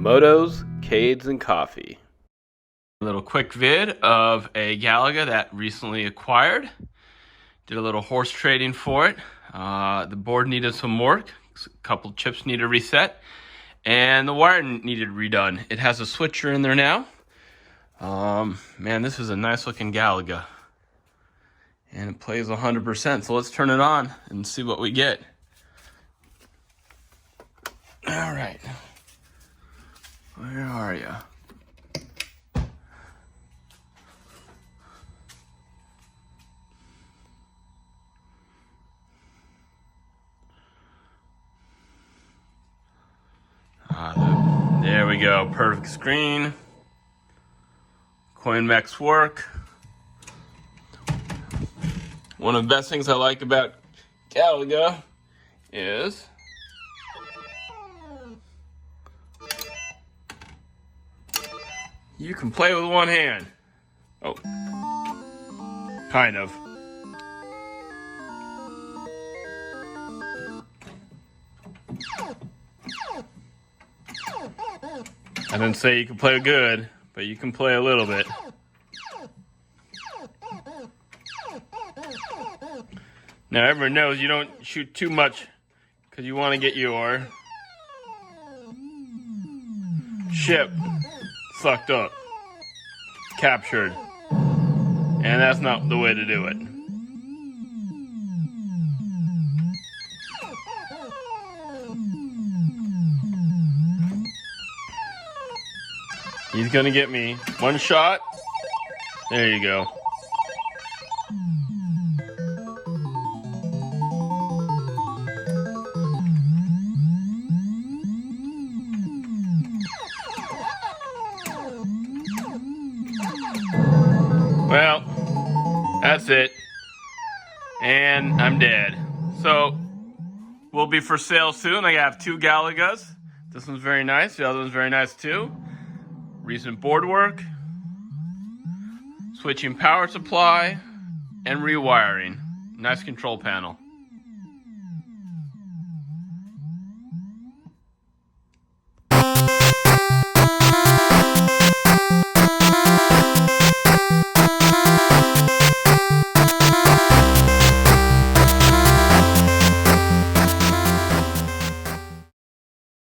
Motos, Cades, and Coffee. A little quick vid of a Galaga that recently acquired. Did a little horse trading for it. The board needed some work. A couple chips needed reset. And the wire needed redone. It has a switcher in there now. Man, this is a nice looking Galaga. And it plays 100%. So let's turn it on and see what we get. All right. Where are you? There we go. Perfect screen. Coin mechs work. One of the best things I like about Galaga is you can play with one hand. Oh, kind of. I didn't say you can play good, but you can play a little bit. Now everyone knows you don't shoot too much because you want to get your ship sucked up, captured, and that's not the way to do it. He's gonna get me. One shot. There you go. Well, that's it. And I'm dead. So, we'll be for sale soon. I have two Galagas. This one's very nice. The other one's very nice too. Recent board work, switching power supply, and rewiring. Nice control panel.